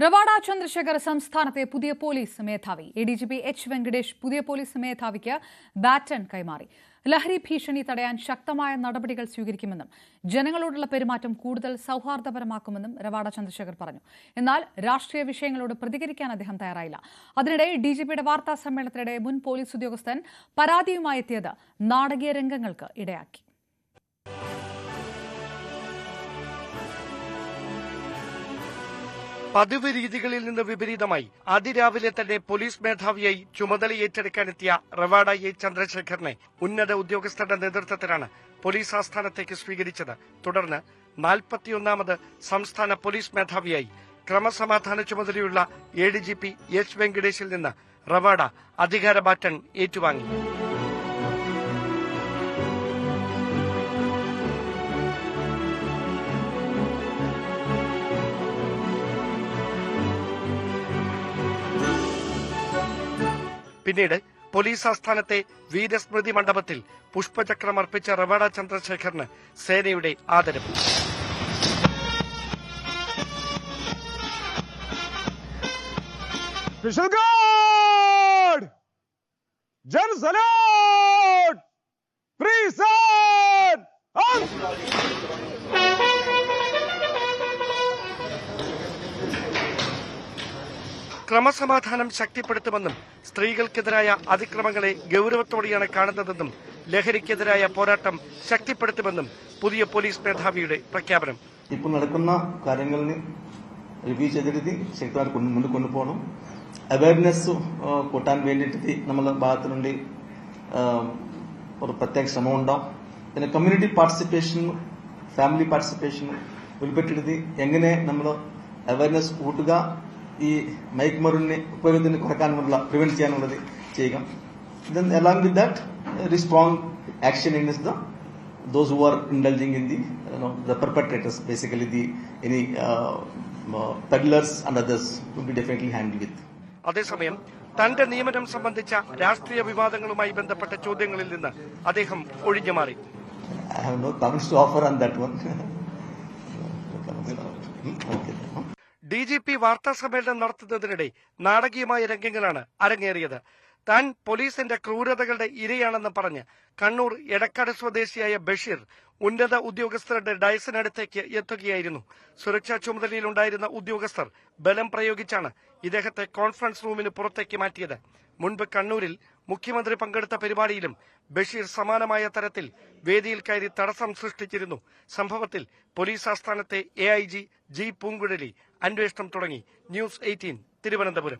റവാഡ ചന്ദ്രശേഖർ സംസ്ഥാനത്തെ പുതിയ പോലീസ് മേധാവി. എഡിജിപി എച്ച് വെങ്കടേഷ് പുതിയ പോലീസ് മേധാവിക്ക് ബാറ്റൺ കൈമാറി. ലഹരി ഭീഷണി തടയാൻ ശക്തമായ നടപടികൾ സ്വീകരിക്കുമെന്നും ജനങ്ങളോടുള്ള പെരുമാറ്റം കൂടുതൽ സൗഹാർദ്ദപരമാക്കുമെന്നും റവാഡ ചന്ദ്രശേഖർ പറഞ്ഞു. എന്നാൽ രാഷ്ട്രീയ വിഷയങ്ങളോട് പ്രതികരിക്കാൻ അദ്ദേഹം തയ്യാറായില്ല. അതിനിടെ ഡിജിപിയുടെ വാർത്താ സമ്മേളനത്തിനിടെ മുൻ പോലീസ് ഉദ്യോഗസ്ഥൻ പരാതിയുമായി എത്തിയത് നാടകീയ രംഗങ്ങൾക്ക് ഇടയാക്കി. പതിവ് രീതികളിൽ നിന്ന് വിപരീതമായി അതിരാവിലെ തന്നെ പോലീസ് മേധാവിയായി ചുമതല ഏറ്റെടുക്കാനെത്തിയ റവാഡ എ ചന്ദ്രശേഖറിനെ ഉന്നത ഉദ്യോഗസ്ഥരുടെ നേതൃത്വത്തിലാണ് പോലീസ് ആസ്ഥാനത്തേക്ക് സ്വീകരിച്ചത്. തുടർന്ന് 41ാമത് സംസ്ഥാന പോലീസ് മേധാവിയായി ക്രമസമാധാന ചുമതലയുള്ള എഡിജിപി എച്ച് വെങ്കടേഷിൽ നിന്ന് റവാഡ അധികാര ബാറ്റൺ ഏറ്റുവാങ്ങി. പിന്നീട് പോലീസ് ആസ്ഥാനത്തെ വീരസ്മൃതി മണ്ഡപത്തിൽ പുഷ്പചക്രം അർപ്പിച്ച റവാഡ ചന്ദ്രശേഖറിന് സേനയുടെ ആദരവ്. ക്രമസമാധാനം ശക്തിപ്പെടുത്തുമെന്നും സ്ത്രീകൾക്കെതിരായ അതിക്രമങ്ങളെ ഗൌരവത്തോടെയാണ് കാണുന്നതെന്നും ലഹരിക്കെതിരായ പോരാട്ടം ശക്തിപ്പെടുത്തുമെന്നും പുതിയ പോലീസ് മേധാവിയുടെ പ്രഖ്യാപനം. ഇപ്പോൾ നടക്കുന്ന കാര്യങ്ങളിന് റിവ്യൂ ചെയ്തിട്ട് ശക്തമായിട്ട് മുന്നിൽ കൊണ്ടുപോകണം. അവയർനെസ് കൂട്ടാൻ വേണ്ടിയിട്ട് നമ്മുടെ ഭാഗത്തു നിന്ന് ഒരു പ്രത്യേക ശ്രമം ഉണ്ടാവും. പിന്നെ കമ്മ്യൂണിറ്റി പാർട്ടിസിപ്പേഷൻ, ഫാമിലി പാർട്ടിസിപ്പേഷൻ ഉൾപ്പെട്ടിട്ട് എങ്ങനെ നമ്മൾ അവയർനെസ് കൂട്ടുക, ഈ മൈക്ക് മരുന്നിനെ ഉപയോഗത്തിന് കുറയ്ക്കാനുള്ള പ്രിവെന്റ് ചെയ്യാനുള്ളത് ചെയ്യുക. Then along with that, very strong action against those who are indulging in the perpetrators, basically any peddlers and others will be definitely handled with. അതേസമയം തന്റെ നിയമനം സംബന്ധിച്ച രാഷ്ട്രീയ വിവാദങ്ങളുമായി ബന്ധപ്പെട്ട ചോദ്യങ്ങളിൽ നിന്ന് അദ്ദേഹം ഒഴിഞ്ഞു മാറി. I have no comments to offer on that one. Okay. DGP വാർത്താ സമ്മേളനം നടത്തുന്നതിനിടെ നാടകീയമായ രംഗങ്ങളാണ് അരങ്ങേറിയത്. താൻ പോലീസിന്റെ ക്രൂരതകളുടെ ഇരയാണെന്ന് പറഞ്ഞ് കണ്ണൂർ എടക്കാട് സ്വദേശിയായ ബഷീർ ഉന്നത ഉദ്യോഗസ്ഥരുടെ ഡയസിനടുത്തേക്ക് എത്തുകയായിരുന്നു. സുരക്ഷാ ചുമതലയിലുണ്ടായിരുന്ന ഉദ്യോഗസ്ഥർ ബലം പ്രയോഗിച്ചാണ് ഇദ്ദേഹത്തെ കോൺഫറൻസ് റൂമിന് പുറത്തേക്ക് മാറ്റിയത്. മുൻപ് കണ്ണൂരിൽ മുഖ്യമന്ത്രി പങ്കെടുത്ത പരിപാടിയിലും ബഷീർ സമാനമായ തരത്തിൽ വേദിയിൽ കയറി തടസ്സം സൃഷ്ടിച്ചിരുന്നു. സംഭവത്തിൽ പോലീസ് ആസ്ഥാനത്തെ AIG ജി പൂങ്കുഴലി അന്വേഷണം തുടങ്ങി. ന്യൂസ് 18 തിരുവനന്തപുരം.